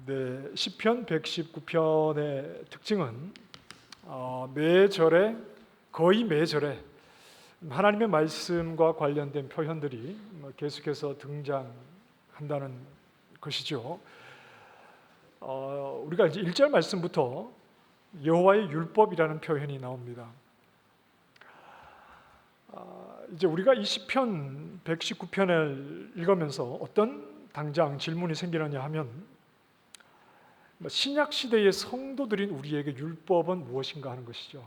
네, 시편 119편의 특징은 매절에 거의 매절에 하나님의 말씀과 관련된 표현들이 계속해서 등장한다는 것이죠. 우리가 이제 1절 말씀부터 여호와의 율법이라는 표현이 나옵니다. 이제 우리가 이 시편 119편을 읽으면서 어떤 당장 질문이 생기느냐 하면 신약 시대의 성도들인 우리에게 율법은 무엇인가 하는 것이죠.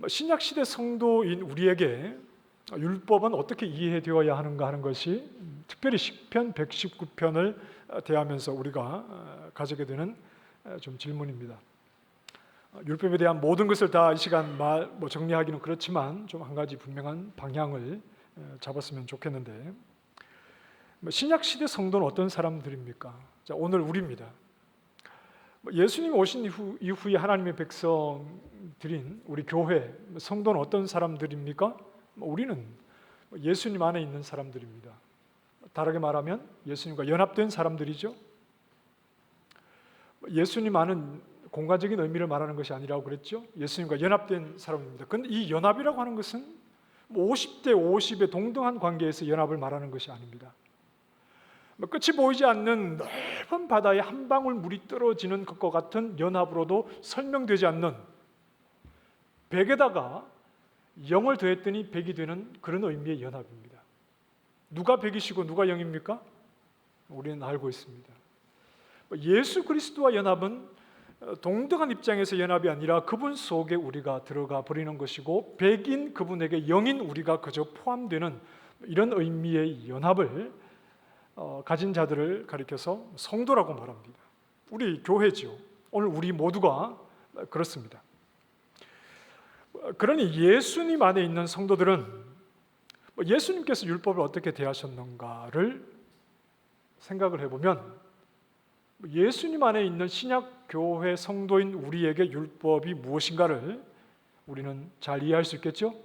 신약 시대 성도인 우리에게 율법은 어떻게 이해되어야 하는가 하는 것이 특별히 시편 119편을 대하면서 우리가 가지게 되는 좀 질문입니다. 율법에 대한 모든 것을 다 이 시간 정리하기는 그렇지만 좀 한 가지 분명한 방향을 잡았으면 좋겠는데, 신약 시대 성도는 어떤 사람들입니까? 자, 오늘 우리입니다. 예수님 오신 이후에 하나님의 백성들인 우리 교회 성도는 어떤 사람들입니까? 우리는 예수님 안에 있는 사람들입니다. 다르게 말하면 예수님과 연합된 사람들이죠. 예수님 안은 공간적인 의미를 말하는 것이 아니라고 그랬죠. 예수님과 연합된 사람입니다. 그런데 이 연합이라고 하는 것은 50대 50의 동등한 관계에서 연합을 말하는 것이 아닙니다. 끝이 보이지 않는 넓은 바다에 한 방울 물이 떨어지는 것과 같은 연합으로도 설명되지 않는, 100에다가 0을 더했더니 100이 되는 그런 의미의 연합입니다. 누가 100이시고 누가 0입니까? 우리는 알고 있습니다. 예수 그리스도와 연합은 동등한 입장에서 연합이 아니라 그분 속에 우리가 들어가 버리는 것이고, 100인 그분에게 0인 우리가 그저 포함되는 이런 의미의 연합을 가진 자들을 가리켜서 성도라고 말합니다. 우리 교회죠. 오늘 우리 모두가 그렇습니다. 그러니 예수님 안에 있는 성도들은 예수님께서 율법을 어떻게 대하셨는가를 생각을 해보면, 예수님 안에 있는 신약 교회 성도인 우리에게 율법이 무엇인가를 우리는 잘 이해할 수 있겠죠?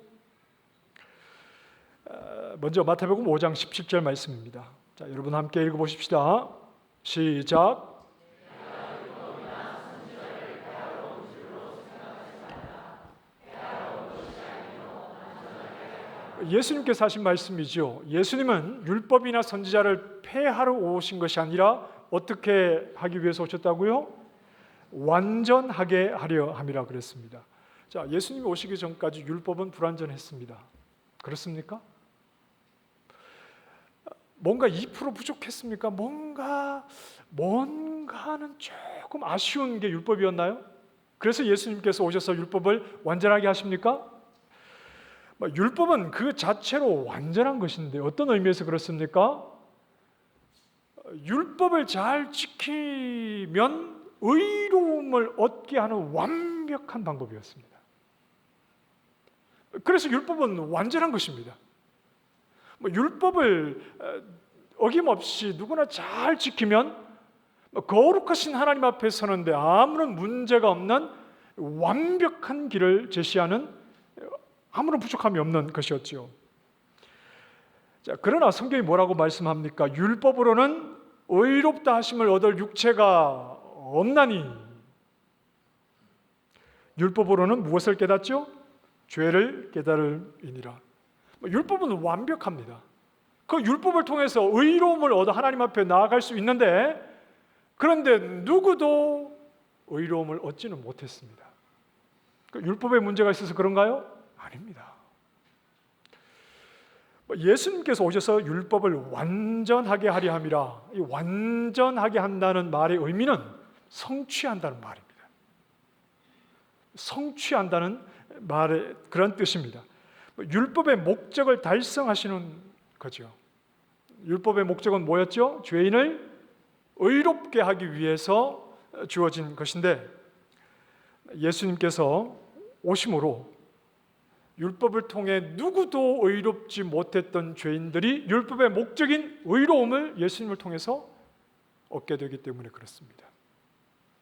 먼저 마태복음 5장 17절 말씀입니다. 자, 여러분 함께 읽어보십시다. 시작. 예수님께서 하신 말씀이죠. 예수님은 율법이나 선지자를 폐하러 오신 것이 아니라 어떻게 하기 위해서 오셨다고요? 완전하게 하려 함이라 그랬습니다. 자, 예수님이 오시기 전까지 율법은 불완전했습니다. 그렇습니까? 뭔가 2% 부족했습니까? 뭔가는 조금 아쉬운 게 율법이었나요? 그래서 예수님께서 오셔서 율법을 완전하게 하십니까? 율법은 그 자체로 완전한 것인데 어떤 의미에서 그렇습니까? 율법을 잘 지키면 의로움을 얻게 하는 완벽한 방법이었습니다. 그래서 율법은 완전한 것입니다. 율법을 어김없이 누구나 잘 지키면 거룩하신 하나님 앞에 서는데 아무런 문제가 없는 완벽한 길을 제시하는, 아무런 부족함이 없는 것이었죠. 자, 그러나 성경이 뭐라고 말씀합니까? 율법으로는 의롭다 하심을 얻을 육체가 없나니. 율법으로는 무엇을 깨닫죠? 죄를 깨달음이니라. 율법은 완벽합니다. 그 율법을 통해서 의로움을 얻어 하나님 앞에 나아갈 수 있는데, 그런데 누구도 의로움을 얻지는 못했습니다. 율법에 문제가 있어서 그런가요? 아닙니다. 예수님께서 오셔서 율법을 완전하게 하려 함이라. 이 완전하게 한다는 말의 의미는 성취한다는 말입니다. 성취한다는 말의 그런 뜻입니다. 율법의 목적을 달성하시는 거죠. 율법의 목적은 뭐였죠? 죄인을 의롭게 하기 위해서 주어진 것인데, 예수님께서 오심으로 율법을 통해 누구도 의롭지 못했던 죄인들이 율법의 목적인 의로움을 예수님을 통해서 얻게 되기 때문에 그렇습니다.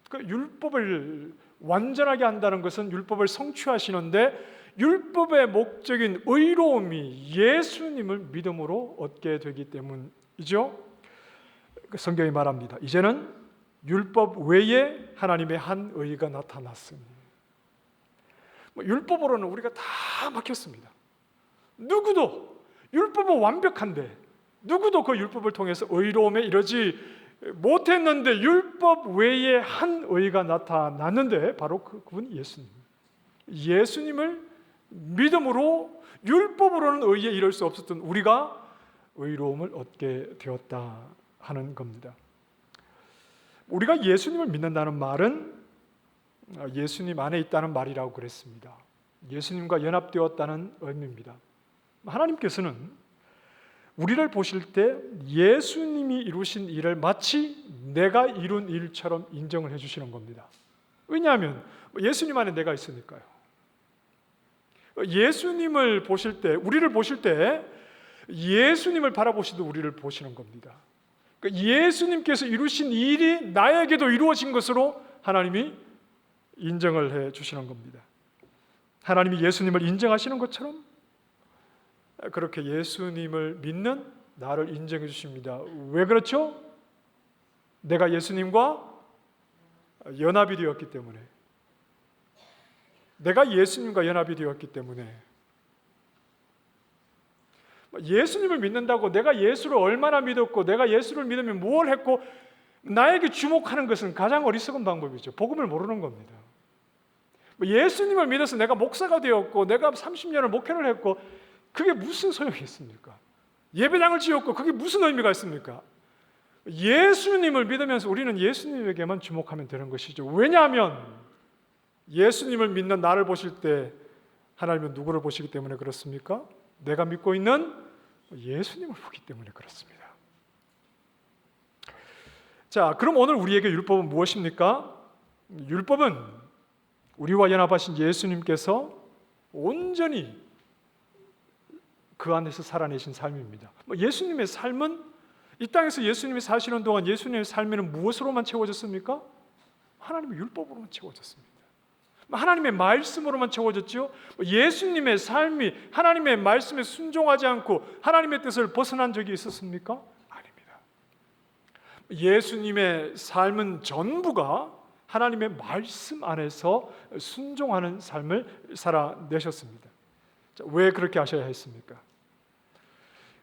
그 율법을 완전하게 한다는 것은 율법을 성취하시는데, 율법의 목적인 의로움이 예수님을 믿음으로 얻게 되기 때문이죠. 성경이 말합니다. 이제는 율법 외에 하나님의 한 의가 나타났으니. 율법으로는 우리가 다 막혔습니다. 누구도 율법은 완벽한데 누구도 그 율법을 통해서 의로움에 이르지 못했는데 율법 외에 한 의가 나타났는데 바로 그분이 예수님. 예수님을 믿음으로 율법으로는 의에 이를 수 없었던 우리가 의로움을 얻게 되었다 하는 겁니다. 우리가 예수님을 믿는다는 말은 예수님 안에 있다는 말이라고 그랬습니다. 예수님과 연합되었다는 의미입니다. 하나님께서는 우리를 보실 때 예수님이 이루신 일을 마치 내가 이룬 일처럼 인정을 해주시는 겁니다. 왜냐하면 예수님 안에 내가 있으니까요. 예수님을 보실 때, 우리를 보실 때 예수님을 바라보시듯 우리를 보시는 겁니다. 예수님께서 이루신 일이 나에게도 이루어진 것으로 하나님이 인정을 해 주시는 겁니다. 하나님이 예수님을 인정하시는 것처럼 그렇게 예수님을 믿는 나를 인정해 주십니다. 왜 그렇죠? 내가 예수님과 연합이 되었기 때문에. 내가 예수님과 연합이 되었기 때문에. 예수님을 믿는다고 내가 예수를 얼마나 믿었고 내가 예수를 믿으면 무엇을 했고 나에게 주목하는 것은 가장 어리석은 방법이죠. 복음을 모르는 겁니다. 예수님을 믿어서 내가 목사가 되었고 내가 30년을 목회를 했고 그게 무슨 소용이 있습니까? 예배당을 지었고 그게 무슨 의미가 있습니까? 예수님을 믿으면서 우리는 예수님에게만 주목하면 되는 것이죠. 왜냐하면 예수님을 믿는 나를 보실 때 하나님은 누구를 보시기 때문에 그렇습니까? 내가 믿고 있는 예수님을 보기 때문에 그렇습니다. 자, 그럼 오늘 우리에게 율법은 무엇입니까? 율법은 우리와 연합하신 예수님께서 온전히 그 안에서 살아내신 삶입니다. 예수님의 삶은 이 땅에서 예수님이 사시는 동안 예수님의 삶에는 무엇으로만 채워졌습니까? 하나님의 율법으로만 채워졌습니다. 하나님의 말씀으로만 채워졌죠. 예수님의 삶이 하나님의 말씀에 순종하지 않고 하나님의 뜻을 벗어난 적이 있었습니까? 아닙니다. 예수님의 삶은 전부가 하나님의 말씀 안에서 순종하는 삶을 살아내셨습니다. 자, 왜 그렇게 하셔야 했습니까?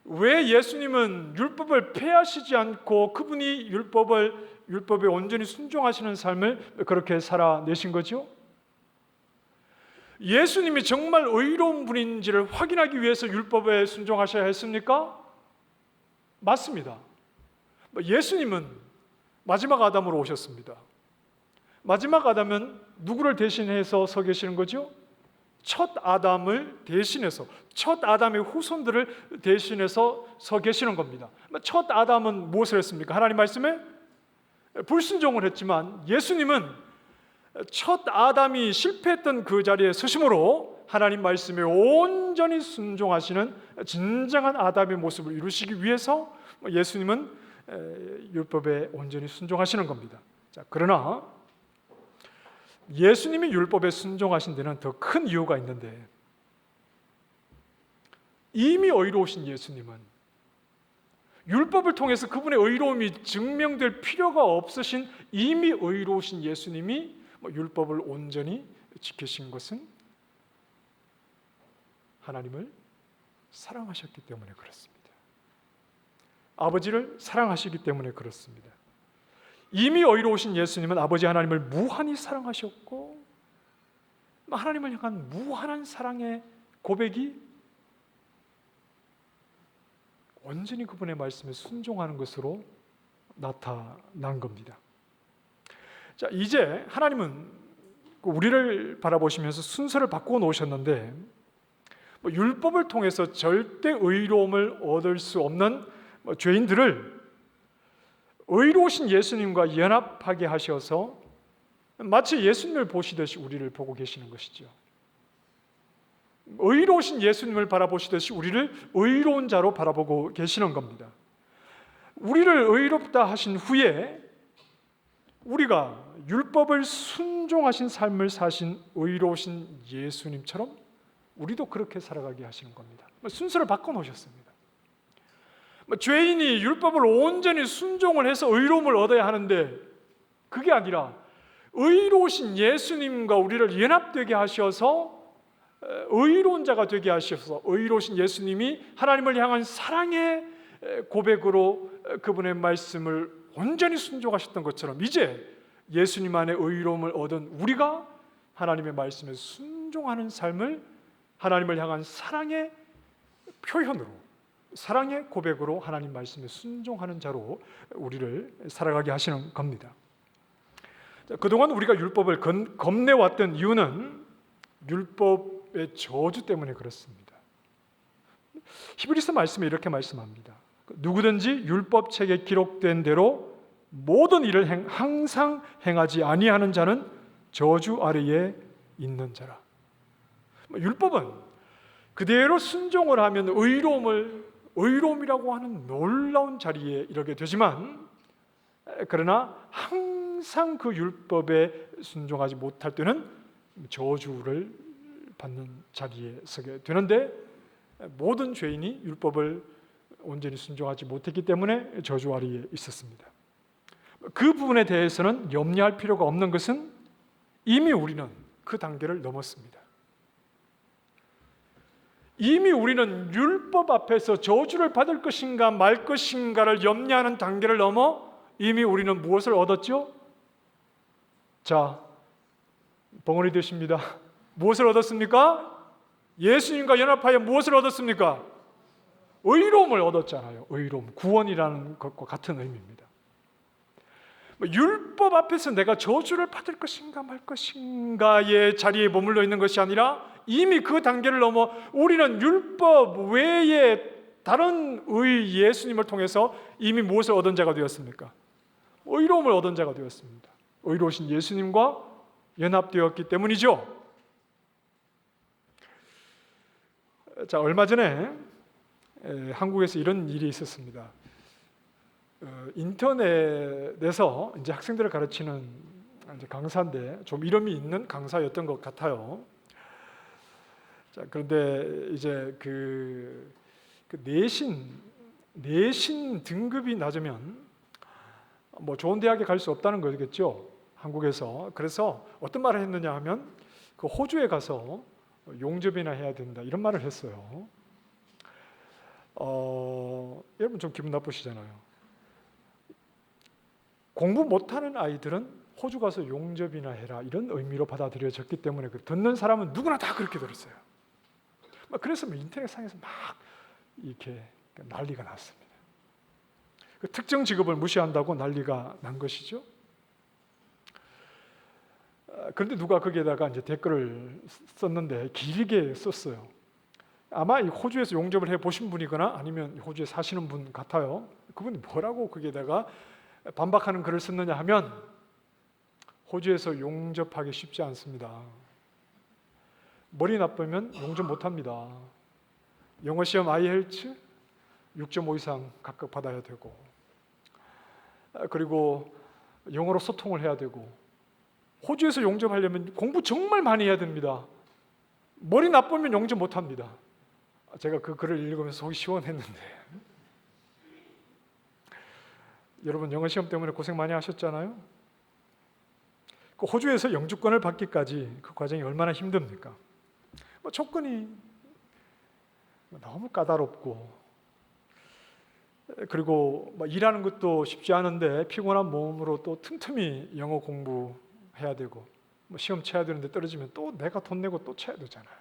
왜 예수님은 율법을 폐하시지 않고 그분이 율법에 온전히 순종하시는 삶을 그렇게 살아내신 거죠? 예수님이 정말 의로운 분인지를 확인하기 위해서 율법에 순종하셔야 했습니까? 맞습니다. 예수님은 마지막 아담으로 오셨습니다. 마지막 아담은 누구를 대신해서 서 계시는 거죠? 첫 아담을 대신해서, 첫 아담의 후손들을 대신해서 서 계시는 겁니다. 첫 아담은 무엇을 했습니까? 하나님 말씀에 불순종을 했지만 예수님은 첫 아담이 실패했던 그 자리에 서심으로 하나님 말씀에 온전히 순종하시는 진정한 아담의 모습을 이루시기 위해서 예수님은 율법에 온전히 순종하시는 겁니다. 자, 그러나 예수님이 율법에 순종하신 데는 더 큰 이유가 있는데 이미 의로우신 예수님은 율법을 통해서 그분의 의로움이 증명될 필요가 없으신 이미 의로우신 예수님이 율법을 온전히 지키신 것은 하나님을 사랑하셨기 때문에 그렇습니다. 아버지를 사랑하시기 때문에 그렇습니다. 이미 의로우신 예수님은 아버지 하나님을 무한히 사랑하셨고 하나님을 향한 무한한 사랑의 고백이 온전히 그분의 말씀에 순종하는 것으로 나타난 겁니다. 자, 이제 하나님은 우리를 바라보시면서 순서를 바꾸어 놓으셨는데 율법을 통해서 절대 의로움을 얻을 수 없는 죄인들을 의로우신 예수님과 연합하게 하셔서 마치 예수님을 보시듯이 우리를 보고 계시는 것이죠. 의로우신 예수님을 바라보시듯이 우리를 의로운 자로 바라보고 계시는 겁니다. 우리를 의롭다 하신 후에 우리가 율법을 순종하신 삶을 사신 의로우신 예수님처럼 우리도 그렇게 살아가게 하시는 겁니다. 순서를 바꿔 놓으셨습니다. 죄인이 율법을 온전히 순종을 해서 의로움을 얻어야 하는데 그게 아니라 의로우신 예수님과 우리를 연합되게 하셔서 의로운 자가 되게 하셔서 의로우신 예수님이 하나님을 향한 사랑의 고백으로 그분의 말씀을 온전히 순종하셨던 것처럼 이제 예수님 안에 의로움을 얻은 우리가 하나님의 말씀에 순종하는 삶을 하나님을 향한 사랑의 표현으로, 사랑의 고백으로 하나님 말씀에 순종하는 자로 우리를 살아가게 하시는 겁니다. 그동안 우리가 율법을 겁내왔던 이유는 율법의 저주 때문에 그렇습니다. 히브리서 말씀에 이렇게 말씀합니다. 누구든지 율법책에 기록된 대로 모든 일을 항상 행하지 아니하는 자는 저주 아래에 있는 자라. 율법은 그대로 순종을 하면 의로움이라고 하는 놀라운 자리에 이르게 되지만, 그러나 항상 그 율법에 순종하지 못할 때는 저주를 받는 자리에 서게 되는데, 모든 죄인이 율법을 온전히 순종하지 못했기 때문에 저주 아래에 있었습니다. 그 부분에 대해서는 염려할 필요가 없는 것은 이미 우리는 그 단계를 넘었습니다. 이미 우리는 율법 앞에서 저주를 받을 것인가 말 것인가를 염려하는 단계를 넘어 이미 우리는 무엇을 얻었죠? 자, 벙어리 되십니다. 무엇을 얻었습니까? 예수님과 연합하여 무엇을 얻었습니까? 의로움을 얻었잖아요. 의로움, 구원이라는 것과 같은 의미입니다. 율법 앞에서 내가 저주를 받을 것인가 말 것인가의 자리에 머물러 있는 것이 아니라 이미 그 단계를 넘어 우리는 율법 외에 다른 예수님을 통해서 이미 무엇을 얻은 자가 되었습니까? 의로움을 얻은 자가 되었습니다. 의로우신 예수님과 연합되었기 때문이죠. 자, 얼마 전에 한국에서 이런 일이 있었습니다. 인터넷에서 이제 학생들을 가르치는 이제 강사인데 좀 이름이 있는 강사였던 것 같아요. 자, 그런데 이제 그 내신 등급이 낮으면 뭐 좋은 대학에 갈 수 없다는 거겠죠, 한국에서. 그래서 어떤 말을 했느냐 하면 그 호주에 가서 용접이나 해야 된다 이런 말을 했어요. 여러분 좀 기분 나쁘시잖아요. 공부 못하는 아이들은 호주 가서 용접이나 해라 이런 의미로 받아들여졌기 때문에 듣는 사람은 누구나 다 그렇게 들었어요. 그래서 인터넷상에서 막 이렇게 난리가 났습니다. 그 특정 직업을 무시한다고 난리가 난 것이죠. 그런데 누가 거기에다가 이제 댓글을 썼는데 길게 썼어요. 아마 이 호주에서 용접을 해 보신 분이거나 아니면 호주에 사시는 분 같아요. 그분이 뭐라고 거기에다가 반박하는 글을 썼느냐 하면, 호주에서 용접하기 쉽지 않습니다. 머리 나쁘면 용접 못합니다. 영어 시험 IELTS 6.5 이상 각각 받아야 되고, 그리고 영어로 소통을 해야 되고, 호주에서 용접하려면 공부 정말 많이 해야 됩니다. 머리 나쁘면 용접 못합니다. 제가 그 글을 읽으면서 속이 시원했는데, 여러분 영어 시험 때문에 고생 많이 하셨잖아요. 그 호주에서 영주권을 받기까지 그 과정이 얼마나 힘듭니까? 조건이 너무 까다롭고, 그리고 일하는 것도 쉽지 않은데 피곤한 몸으로 또 틈틈이 영어 공부해야 되고, 시험 쳐야 되는데 떨어지면 또 내가 돈 내고 또 쳐야 되잖아요.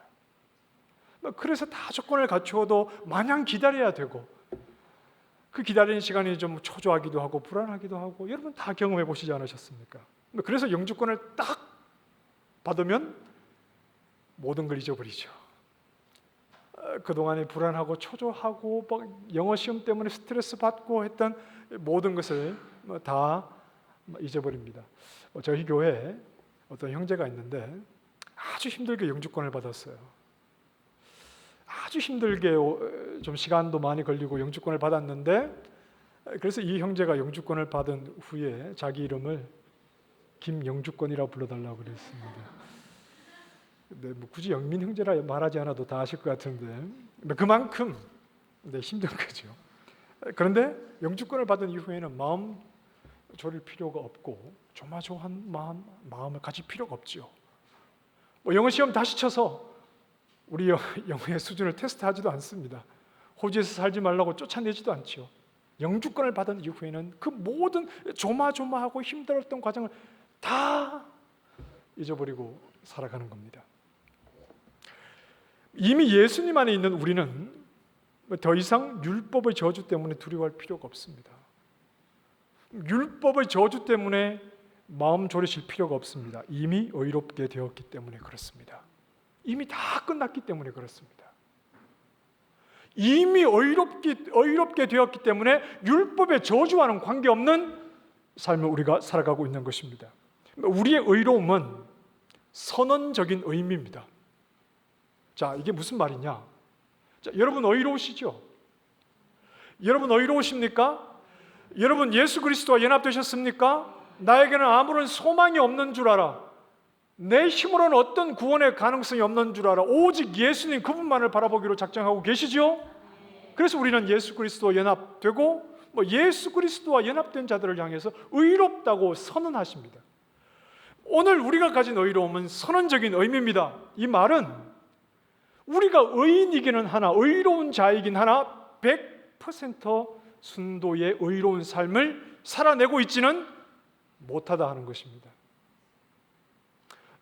그래서 다 조건을 갖추어도 마냥 기다려야 되고, 그 기다리는 시간이 좀 초조하기도 하고 불안하기도 하고, 여러분 다 경험해 보시지 않으셨습니까? 그래서 영주권을 딱 받으면 모든 걸 잊어버리죠. 그동안에 불안하고 초조하고 영어 시험 때문에 스트레스 받고 했던 모든 것을 다 잊어버립니다. 저희 교회에 어떤 형제가 있는데 아주 힘들게 영주권을 받았어요. 아주 힘들게 좀 시간도 많이 걸리고 영주권을 받았는데, 그래서 이 형제가 영주권을 받은 후에 자기 이름을 김영주권이라고 불러달라고 그랬습니다. 근데 굳이 영민 형제라 말하지 않아도 다 아실 것 같은데 그만큼 힘든 거죠. 그런데 영주권을 받은 이후에는 마음 졸일 필요가 없고 조마조한 마음을 가질 필요가 없지요. 영어 시험 다시 쳐서 우리 영어의 수준을 테스트하지도 않습니다. 호주에서 살지 말라고 쫓아내지도 않지요. 영주권을 받은 이후에는 그 모든 조마조마하고 힘들었던 과정을 다 잊어버리고 살아가는 겁니다. 이미 예수님 안에 있는 우리는 더 이상 율법의 저주 때문에 두려워할 필요가 없습니다. 율법의 저주 때문에 마음 졸이실 필요가 없습니다. 이미 의롭게 되었기 때문에 그렇습니다. 이미 다 끝났기 때문에 그렇습니다. 이미 의롭게 되었기 때문에 율법의 저주와는 관계없는 삶을 우리가 살아가고 있는 것입니다. 우리의 의로움은 선언적인 의미입니다. 자, 이게 무슨 말이냐? 자, 여러분 의로우시죠? 여러분 의로우십니까? 여러분 예수 그리스도와 연합되셨습니까? 나에게는 아무런 소망이 없는 줄 알아. 내 힘으로는 어떤 구원의 가능성이 없는 줄 알아. 오직 예수님 그분만을 바라보기로 작정하고 계시죠? 그래서 우리는 예수 그리스도와 연합되고 예수 그리스도와 연합된 자들을 향해서 의롭다고 선언하십니다. 오늘 우리가 가진 의로움은 선언적인 의미입니다. 이 말은 우리가 의인이기는 하나, 의로운 자이긴 하나 100% 순도의 의로운 삶을 살아내고 있지는 못하다 하는 것입니다.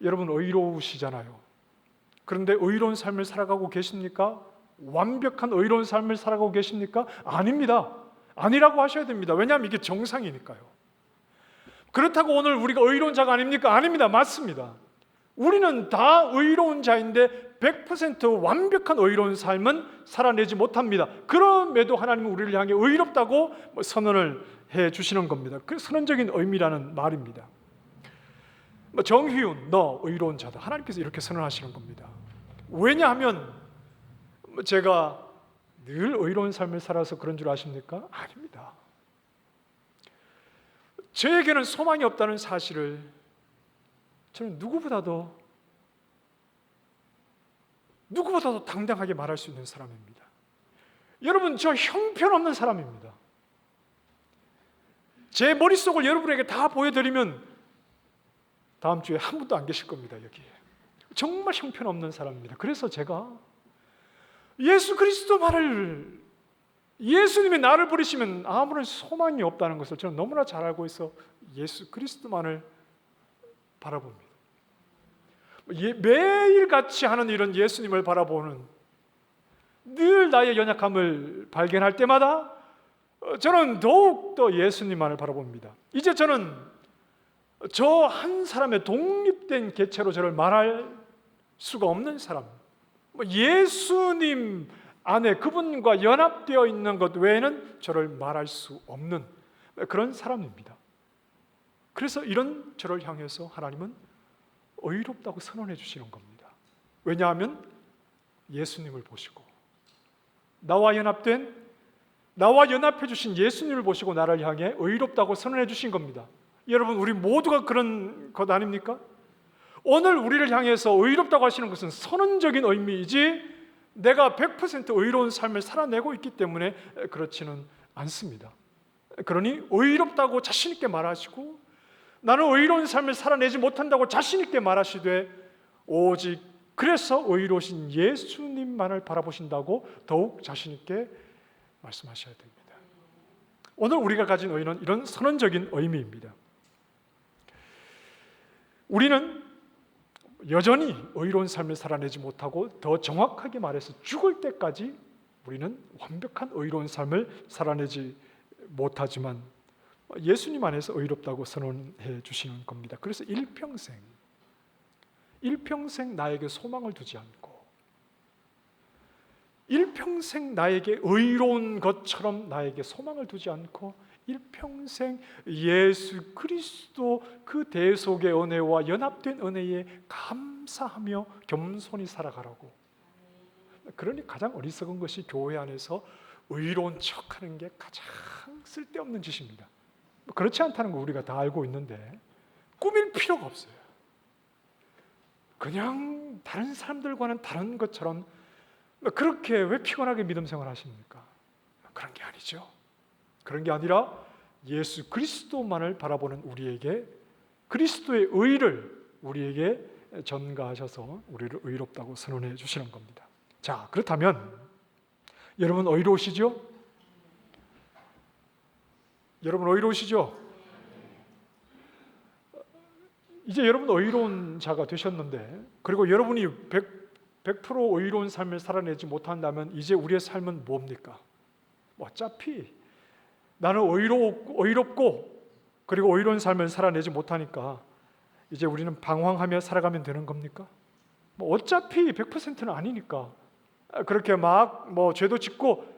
여러분 의로우시잖아요. 그런데 의로운 삶을 살아가고 계십니까? 완벽한 의로운 삶을 살아가고 계십니까? 아닙니다. 아니라고 하셔야 됩니다. 왜냐하면 이게 정상이니까요. 그렇다고 오늘 우리가 의로운 자가 아닙니까? 아닙니다. 맞습니다. 우리는 다 의로운 자인데 100% 완벽한 의로운 삶은 살아내지 못합니다. 그럼에도 하나님은 우리를 향해 의롭다고 선언을 해 주시는 겁니다. 그 선언적인 의미라는 말입니다. 정희윤, 너 의로운 자다. 하나님께서 이렇게 선언하시는 겁니다. 왜냐하면 제가 늘 의로운 삶을 살아서 그런 줄 아십니까? 아닙니다. 저에게는 소망이 없다는 사실을 저는 누구보다도 당당하게 말할 수 있는 사람입니다. 여러분, 저 형편없는 사람입니다. 제 머릿속을 여러분에게 다 보여드리면 다음 주에 한 분도 안 계실 겁니다. 여기에 정말 형편없는 사람입니다. 그래서 제가 예수 그리스도만을, 예수님이 나를 부르시면 아무런 소망이 없다는 것을 저는 너무나 잘 알고 있어 예수 그리스도만을 바라봅니다. 매일같이 하는 이런 예수님을 바라보는, 늘 나의 연약함을 발견할 때마다 저는 더욱더 예수님만을 바라봅니다. 이제 저는 저 한 사람의 독립된 개체로 저를 말할 수가 없는 사람, 예수님 안에 그분과 연합되어 있는 것 외에는 저를 말할 수 없는 그런 사람입니다. 그래서 이런 저를 향해서 하나님은 의롭다고 선언해 주시는 겁니다. 왜냐하면 예수님을 보시고 나와 연합해 주신 예수님을 보시고 나를 향해 의롭다고 선언해 주신 겁니다. 여러분, 우리 모두가 그런 것 아닙니까? 오늘 우리를 향해서 의롭다고 하시는 것은 선언적인 의미이지 내가 100% 의로운 삶을 살아내고 있기 때문에 그렇지는 않습니다. 그러니 의롭다고 자신 있게 말하시고 나는 의로운 삶을 살아내지 못한다고 자신 있게 말하시되 오직 그래서 의로우신 예수님만을 바라보신다고 더욱 자신 있게 말씀하셔야 됩니다. 오늘 우리가 가진 의는 이런 선언적인 의미입니다. 우리는 여전히 의로운 삶을 살아내지 못하고 더 정확하게 말해서 죽을 때까지 우리는 완벽한 의로운 삶을 살아내지 못하지만 예수님 안에서 의롭다고 선언해 주시는 겁니다. 그래서 일평생 나에게 소망을 두지 않고 일평생 나에게 의로운 것처럼 나에게 소망을 두지 않고 일평생 예수 그리스도 그 대속의 은혜와 연합된 은혜에 감사하며 겸손히 살아가라고. 그러니 가장 어리석은 것이 교회 안에서 의로운 척하는 게 가장 쓸데없는 짓입니다. 그렇지 않다는 거 우리가 다 알고 있는데 꾸밀 필요가 없어요. 그냥 다른 사람들과는 다른 것처럼 그렇게 왜 피곤하게 믿음 생활 하십니까? 그런 게 아니죠. 그런 게 아니라 예수 그리스도만을 바라보는 우리에게 그리스도의 의를 우리에게 전가하셔서 우리를 의롭다고 선언해 주시는 겁니다. 자, 그렇다면 여러분 의로우시죠? 여러분 의로우시죠? 이제 여러분 의로운 자가 되셨는데, 그리고 여러분이 100% 의로운 삶을 살아내지 못한다면 이제 우리의 삶은 뭡니까? 어차피 나는 의롭고 그리고 의로운 삶을 살아내지 못하니까 이제 우리는 방황하며 살아가면 되는 겁니까? 어차피 100%는 아니니까 그렇게 막 죄도 짓고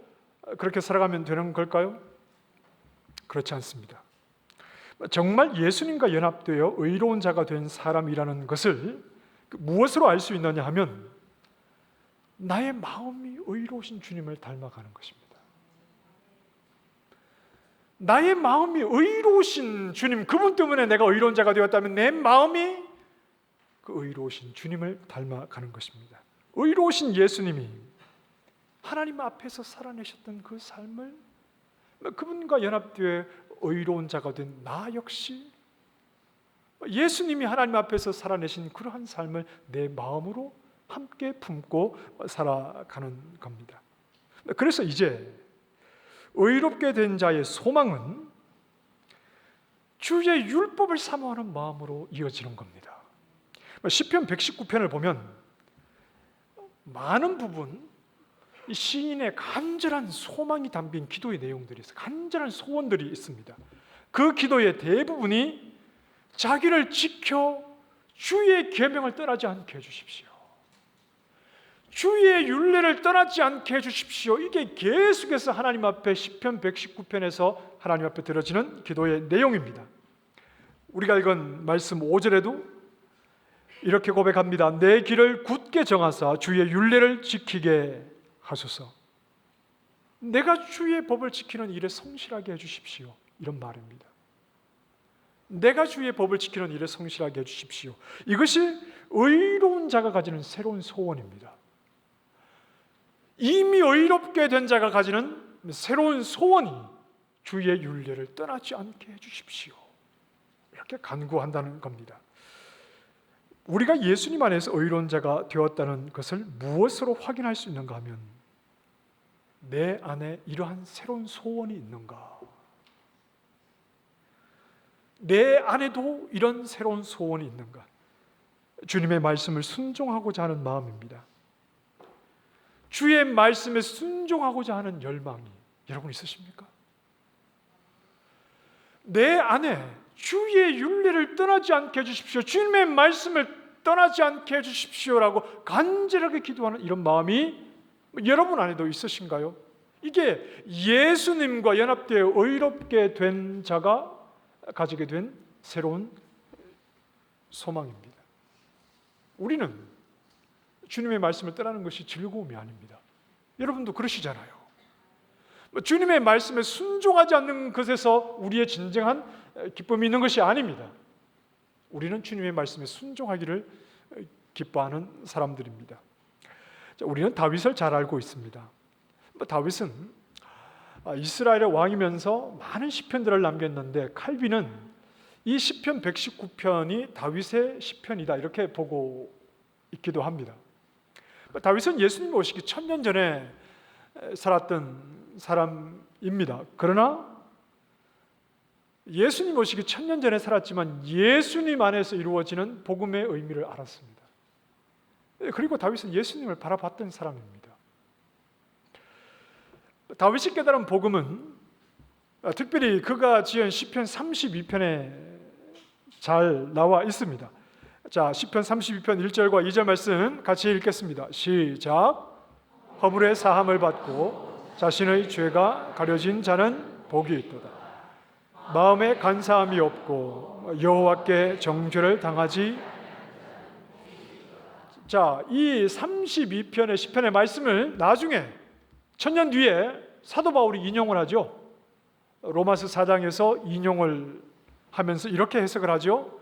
그렇게 살아가면 되는 걸까요? 그렇지 않습니다. 정말 예수님과 연합되어 의로운 자가 된 사람이라는 것을 무엇으로 알 수 있느냐 하면 나의 마음이 의로우신 주님을 닮아가는 것입니다. 나의 마음이 의로우신 주님, 그분 때문에 내가 의로운 자가 되었다면 내 마음이 그 의로우신 주님을 닮아가는 것입니다. 의로우신 예수님이 하나님 앞에서 살아내셨던 그 삶을 그분과 연합되어 의로운 자가 된 나 역시 예수님이 하나님 앞에서 살아내신 그러한 삶을 내 마음으로 함께 품고 살아가는 겁니다. 그래서 이제 의롭게 된 자의 소망은 주의 율법을 사모하는 마음으로 이어지는 겁니다. 시편 119편을 보면 많은 부분 이 시인의 간절한 소망이 담긴 기도의 내용들이 있어요. 간절한 소원들이 있습니다. 그 기도의 대부분이 자기를 지켜 주의 계명을 떠나지 않게 해주십시오, 주의 율례를 떠나지 않게 해주십시오. 이게 계속해서 하나님 앞에 시편 119편에서 하나님 앞에 들어지는 기도의 내용입니다. 우리가 읽은 말씀 5절에도 이렇게 고백합니다. 내 길을 굳게 정하사 주의 율례를 지키게 하소서. 내가 주의 법을 지키는 일에 성실하게 해주십시오, 이런 말입니다. 내가 주의 법을 지키는 일에 성실하게 해주십시오. 이것이 의로운 자가 가지는 새로운 소원입니다. 이미 의롭게 된 자가 가지는 새로운 소원이 주의 율례를 떠나지 않게 해주십시오, 이렇게 간구한다는 겁니다. 우리가 예수님 안에서 의로운 자가 되었다는 것을 무엇으로 확인할 수 있는가 하면 내 안에 이러한 새로운 소원이 있는가, 내 안에도 이런 새로운 소원이 있는가, 주님의 말씀을 순종하고자 하는 마음입니다. 주의 말씀에 순종하고자 하는 열망이 여러분 있으십니까? 내 안에 주의 율례를 떠나지 않게 해주십시오, 주님의 말씀을 떠나지 않게 해주십시오라고 간절하게 기도하는 이런 마음이 여러분 안에도 있으신가요? 이게 예수님과 연합되어 의롭게 된 자가 가지게 된 새로운 소망입니다. 우리는 주님의 말씀을 떠나는 것이 즐거움이 아닙니다. 여러분도 그러시잖아요. 주님의 말씀에 순종하지 않는 것에서 우리의 진정한 기쁨이 있는 것이 아닙니다. 우리는 주님의 말씀에 순종하기를 기뻐하는 사람들입니다. 우리는 다윗을 잘 알고 있습니다. 다윗은 이스라엘의 왕이면서 많은 시편들을 남겼는데 칼빈은 이 시편 119편이 다윗의 시편이다 이렇게 보고 있기도 합니다. 다윗은 예수님 오시기 1000년 전에 살았던 사람입니다. 그러나 예수님 오시기 1000년 전에 살았지만 예수님 안에서 이루어지는 복음의 의미를 알았습니다. 그리고 다윗은 예수님을 바라봤던 사람입니다. 다윗이 깨달은 복음은 특별히 그가 지은 시편 32편에 잘 나와 있습니다. 자, 시편 32편 1절과 2절 말씀 같이 읽겠습니다. 시작. 허물의 사함을 받고 자신의 죄가 가려진 자는 복이 있도다. 마음에 간사함이 없고 여호와께 정죄를 당하지. 자, 이 32편의 시편의 말씀을 나중에 1000년 뒤에 사도 바울이 인용을 하죠. 로마서 4장에서 인용을 하면서 이렇게 해석을 하죠.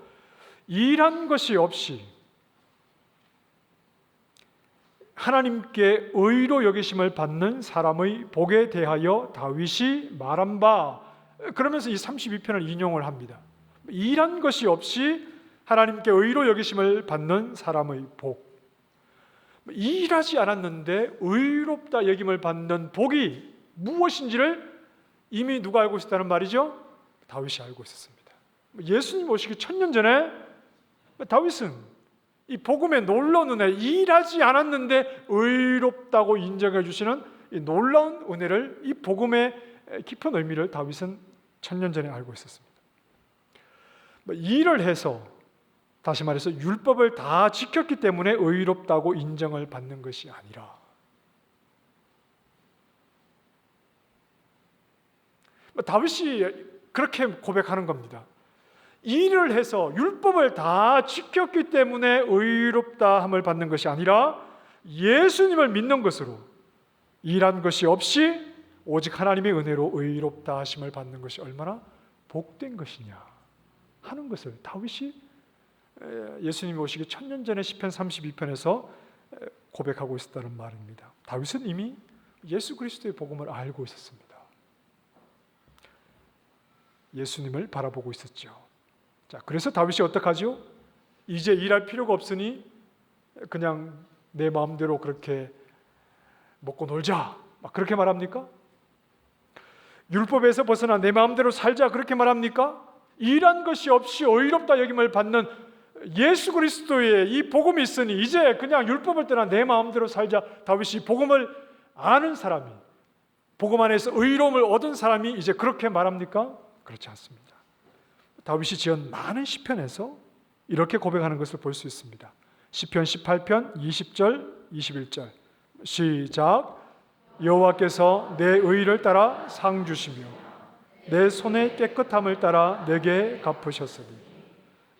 일한 것이 없이 하나님께 의로 여기심을 받는 사람의 복에 대하여 다윗이 말한 바, 그러면서 이 32편을 인용을 합니다. 일한 것이 없이 하나님께 의로 여기심을 받는 사람의 복, 일하지 않았는데 의롭다 여김을 받는 복이 무엇인지를 이미 누가 알고 있었다는 말이죠? 다윗이 알고 있었습니다. 예수님 오시기 1000년 전에 다윗은 이 복음의 놀라운 은혜, 일하지 않았는데 의롭다고 인정해 주시는 이 놀라운 은혜를, 이 복음의 깊은 의미를 다윗은 1000년 전에 알고 있었습니다. 일을 해서, 다시 말해서 율법을 다 지켰기 때문에 의롭다고 인정을 받는 것이 아니라, 다윗이 그렇게 고백하는 겁니다. 일을 해서 율법을 다 지켰기 때문에 의롭다함을 받는 것이 아니라 예수님을 믿는 것으로, 일한 것이 없이 오직 하나님의 은혜로 의롭다 하심을 받는 것이 얼마나 복된 것이냐 하는 것을 다윗이 예수님이 오시기 1000년 전에 시편 32편에서 고백하고 있었다는 말입니다. 다윗은 이미 예수 그리스도의 복음을 알고 있었습니다. 예수님을 바라보고 있었죠. 자, 그래서 다윗이 어떡하죠? 이제 일할 필요가 없으니 그냥 내 마음대로 그렇게 먹고 놀자, 막 그렇게 말합니까? 율법에서 벗어나 내 마음대로 살자, 그렇게 말합니까? 일한 것이 없이 의롭다 여김을 받는 예수 그리스도의 이 복음이 있으니 이제 그냥 율법을 떠나 내 마음대로 살자, 다윗이 복음을 아는 사람이, 복음 안에서 의로움을 얻은 사람이 이제 그렇게 말합니까? 그렇지 않습니다. 다윗이 지은 많은 시편에서 이렇게 고백하는 것을 볼 수 있습니다. 시편 18편 20절 21절 시작. 여호와께서 내 의를 따라 상 주시며 내 손의 깨끗함을 따라 내게 갚으셨으니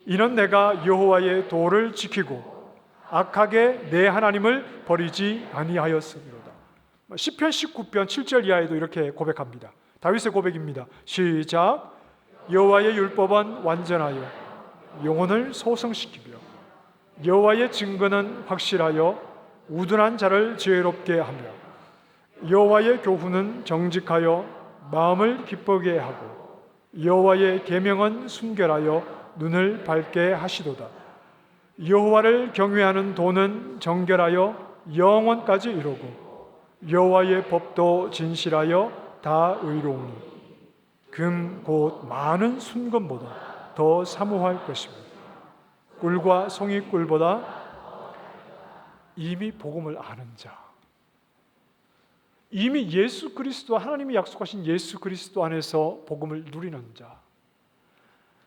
이는 내가 여호와의 도를 지키고 악하게 내 하나님을 버리지 아니하였음이로다. 시편 19편 7절 이하에도 이렇게 고백합니다. 다윗의 고백입니다. 시작. 여호와의 율법은 완전하여 영혼을 소성시키며 여호와의 증거는 확실하여 우둔한 자를 지혜롭게 하며 여호와의 교훈은 정직하여 마음을 기쁘게 하고 여호와의 계명은 순결하여 눈을 밝게 하시도다. 여호와를 경외하는 도는 정결하여 영원까지 이루고 여호와의 법도 진실하여 다 의로우니 금 곧 많은 순금보다 더 사모할 것이며 꿀과 송이꿀보다 이미 복음을 아는 자, 이미 예수 그리스도, 하나님이 약속하신 예수 그리스도 안에서 복음을 누리는 자,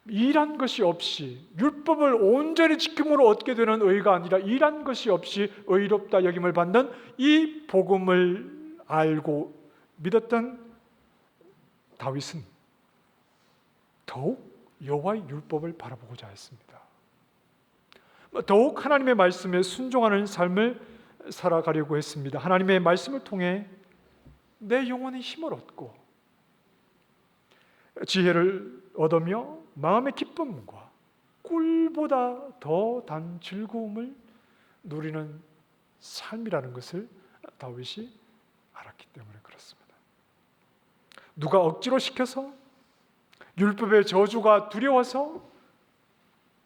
일한 것이 없이 율법을 온전히 지킴으로 얻게 되는 의가 아니라 일한 것이 없이 의롭다 여김을 받는 이 복음을 알고 믿었던 다윗은 더욱 여호와의 율법을 바라보고자 했습니다. 더욱 하나님의 말씀에 순종하는 삶을 살아가려고 했습니다. 하나님의 말씀을 통해 내 영혼의 힘을 얻고 지혜를 얻으며 마음의 기쁨과 꿀보다 더 단 즐거움을 누리는 삶이라는 것을 다윗이 알았기 때문에 그렇습니다. 누가 억지로 시켜서 율법의 저주가 두려워서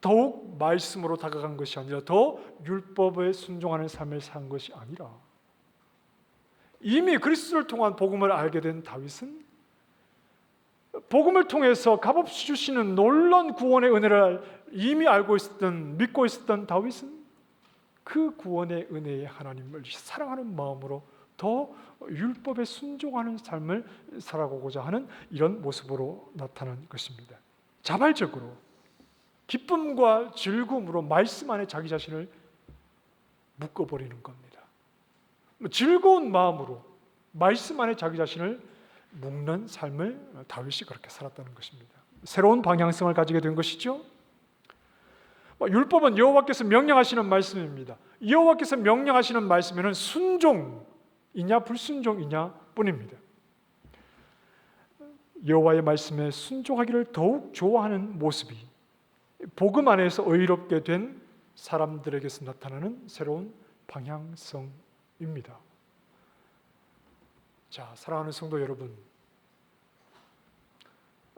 더욱 말씀으로 다가간 것이 아니라 더 율법에 순종하는 삶을 산 것이 아니라 이미 그리스도를 통한 복음을 알게 된 다윗은 복음을 통해서 값없이 주시는 놀라운 구원의 은혜를 이미 알고 있었던, 믿고 있었던 다윗은 그 구원의 은혜의 하나님을 사랑하는 마음으로 더 율법에 순종하는 삶을 살아가고자 하는 이런 모습으로 나타난 것입니다. 자발적으로 기쁨과 즐거움으로 말씀 안에 자기 자신을 묶어버리는 겁니다. 즐거운 마음으로 말씀 안에 자기 자신을 묶는 삶을 다윗이 그렇게 살았다는 것입니다. 새로운 방향성을 가지게 된 것이죠. 율법은 여호와께서 명령하시는 말씀입니다. 여호와께서 명령하시는 말씀에는 순종이냐 불순종이냐 뿐입니다. 여호와의 말씀에 순종하기를 더욱 좋아하는 모습이 복음 안에서 의롭게 된 사람들에게서 나타나는 새로운 방향성입니다. 자, 사랑하는 성도 여러분,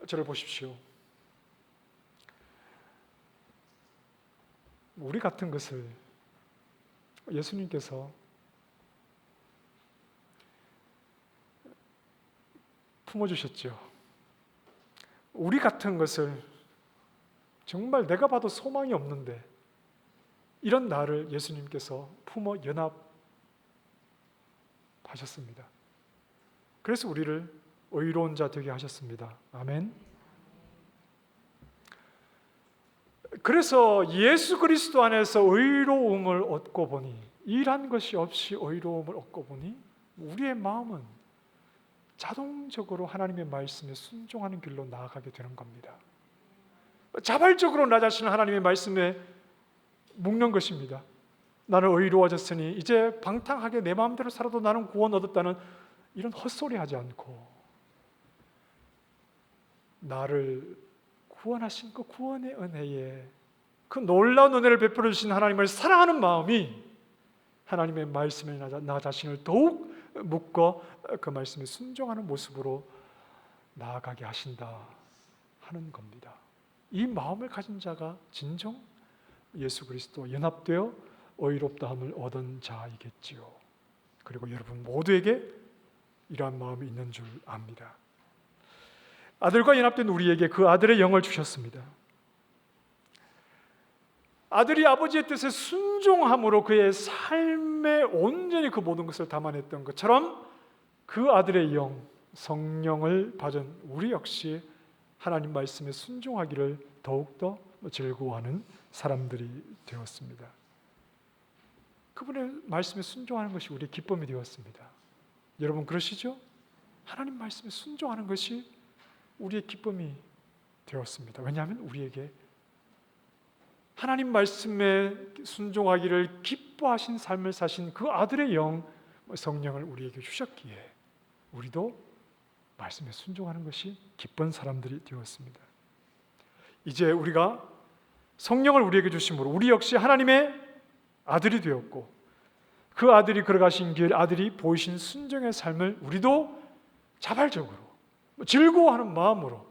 저를 보십시오. 우리 같은 것을 예수님께서 품어주셨죠. 우리 같은 것을 정말 내가 봐도 소망이 없는데 이런 나를 예수님께서 품어 연합하셨습니다. 그래서 우리를 의로운 자 되게 하셨습니다. 아멘. 그래서 예수 그리스도 안에서 의로움을 얻고 보니, 일한 것이 없이 의로움을 얻고 보니 우리의 마음은 자동적으로 하나님의 말씀에 순종하는 길로 나아가게 되는 겁니다. 자발적으로 나 자신을 하나님의 말씀에 묶는 것입니다. 나는 의로워졌으니 이제 방탕하게 내 마음대로 살아도 나는 구원 얻었다는 이런 헛소리 하지 않고 나를 구원하신 그 구원의 은혜에 그 놀라운 은혜를 베풀어 주신 하나님을 사랑하는 마음이 하나님의 말씀에 나 자신을 더욱 묶어 그 말씀에 순종하는 모습으로 나아가게 하신다 하는 겁니다. 이 마음을 가진 자가 진정 예수 그리스도와 연합되어 의롭다함을 얻은 자이겠지요. 그리고 여러분 모두에게 이러한 마음이 있는 줄 압니다. 아들과 연합된 우리에게 그 아들의 영을 주셨습니다. 아들이 아버지의 뜻에 순종함으로 그의 삶에 온전히 그 모든 것을 담아냈던 것처럼 그 아들의 영, 성령을 받은 우리 역시 하나님 말씀에 순종하기를 더욱더 즐거워하는 사람들이 되었습니다. 그분의 말씀에 순종하는 것이 우리의 기쁨이 되었습니다. 여러분 그러시죠? 하나님 말씀에 순종하는 것이 우리의 기쁨이 되었습니다. 왜냐하면 우리에게 하나님 말씀에 순종하기를 기뻐하신 삶을 사신 그 아들의 영, 성령을 우리에게 주셨기에 우리도 말씀에 순종하는 것이 기쁜 사람들이 되었습니다. 이제 우리가 성령을 우리에게 주심으로 우리 역시 하나님의 아들이 되었고 그 아들이 걸어가신 길, 아들이 보이신 순종의 삶을 우리도 자발적으로 즐거워하는 마음으로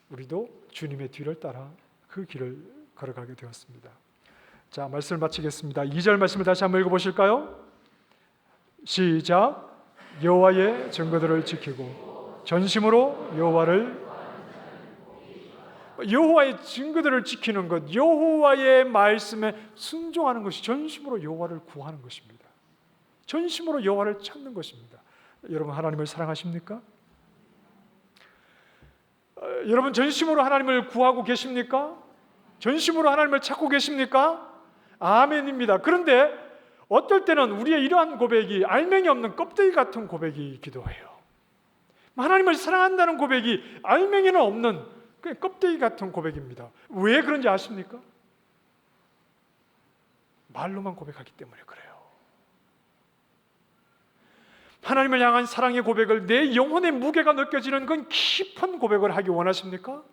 우리도 주님의 뒤를 따라 그 길을 걸어가게 되었습니다. 자, 말씀을 마치겠습니다. 2절 말씀을 다시 한번 읽어보실까요? 시작. 여호와의 증거들을 지키고 전심으로 여호와의 증거들을 지키는 것, 여호와의 말씀에 순종하는 것이 전심으로 여호와를 구하는 것입니다. 전심으로 여호와를 찾는 것입니다. 여러분 하나님을 사랑하십니까? 여러분 전심으로 하나님을 구하고 계십니까? 전심으로 하나님을 찾고 계십니까? 아멘입니다. 그런데 어떨 때는 우리의 이러한 고백이 알맹이 없는 껍데기 같은 고백이기도 해요. 하나님을 사랑한다는 고백이 알맹이는 없는 그냥 껍데기 같은 고백입니다. 왜 그런지 아십니까? 말로만 고백하기 때문에 그래요. 하나님을 향한 사랑의 고백을 내 영혼의 무게가 느껴지는 그 깊은 고백을 하기 원하십니까?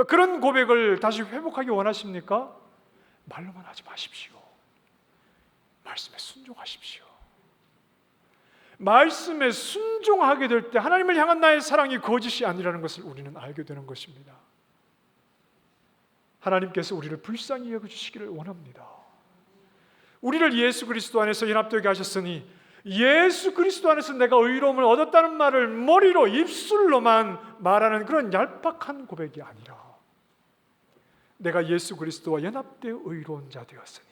그런 고백을 다시 회복하기 원하십니까? 말로만 하지 마십시오. 말씀에 순종하십시오. 말씀에 순종하게 될 때 하나님을 향한 나의 사랑이 거짓이 아니라는 것을 우리는 알게 되는 것입니다. 하나님께서 우리를 불쌍히 여겨주시기를 원합니다. 우리를 예수 그리스도 안에서 연합되게 하셨으니 예수 그리스도 안에서 내가 의로움을 얻었다는 말을 머리로 입술로만 말하는 그런 얄팍한 고백이 아니라 내가 예수 그리스도와 연합되어 의로운 자 되었으니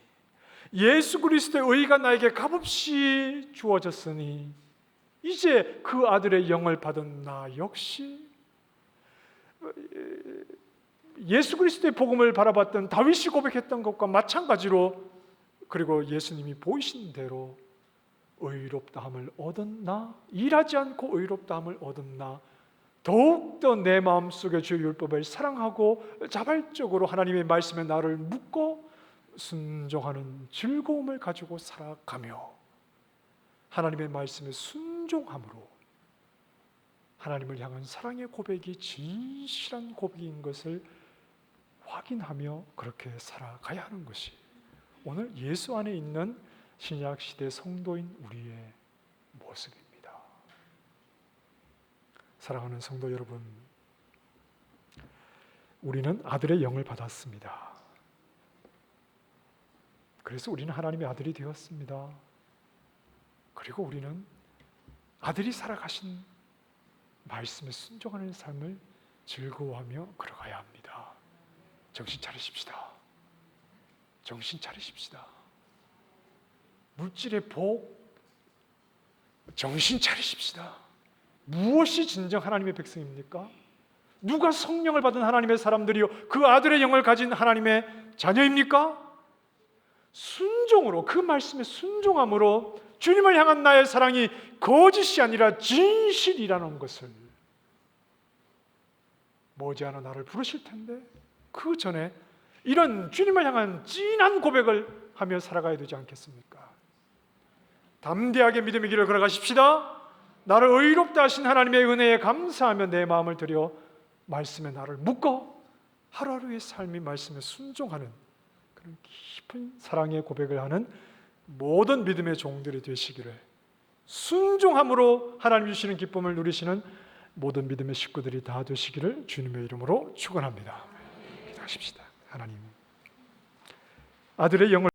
예수 그리스도의 의가 나에게 값없이 주어졌으니 이제 그 아들의 영을 받은 나 역시 예수 그리스도의 복음을 바라봤던 다윗이 고백했던 것과 마찬가지로 그리고 예수님이 보이신 대로 의롭다함을 얻었나? 일하지 않고 의롭다함을 얻었나? 더욱더 내 마음속에 주의 율법을 사랑하고 자발적으로 하나님의 말씀에 나를 묶고 순종하는 즐거움을 가지고 살아가며 하나님의 말씀에 순종함으로 하나님을 향한 사랑의 고백이 진실한 고백인 것을 확인하며 그렇게 살아가야 하는 것이 오늘 예수 안에 있는 신약 시대 성도인 우리의 모습입니다. 사랑하는 성도 여러분, 우리는 아들의 영을 받았습니다. 그래서 우리는 하나님의 아들이 되었습니다. 그리고 우리는 아들이 살아가신 말씀에 순종하는 삶을 즐거워하며 걸어가야 합니다. 정신 차리십시다. 정신 차리십시다. 물질의 복, 정신 차리십시다. 무엇이 진정 하나님의 백성입니까? 누가 성령을 받은 하나님의 사람들이요 그 아들의 영을 가진 하나님의 자녀입니까? 순종으로, 그 말씀에 순종함으로 주님을 향한 나의 사랑이 거짓이 아니라 진실이라는 것을 머지않아 나를 부르실 텐데 그 전에 이런 주님을 향한 진한 고백을 하며 살아가야 되지 않겠습니까? 담대하게 믿음의 길을 걸어가십시다. 나를 의롭다 하신 하나님의 은혜에 감사하며 내 마음을 들여 말씀에 나를 묶어 하루하루의 삶이 말씀에 순종하는 그런 깊은 사랑의 고백을 하는 모든 믿음의 종들이 되시기를, 순종함으로 하나님 주시는 기쁨을 누리시는 모든 믿음의 식구들이 다 되시기를 주님의 이름으로 축원합니다. 기도하십시다. 하나님, 아들의 영을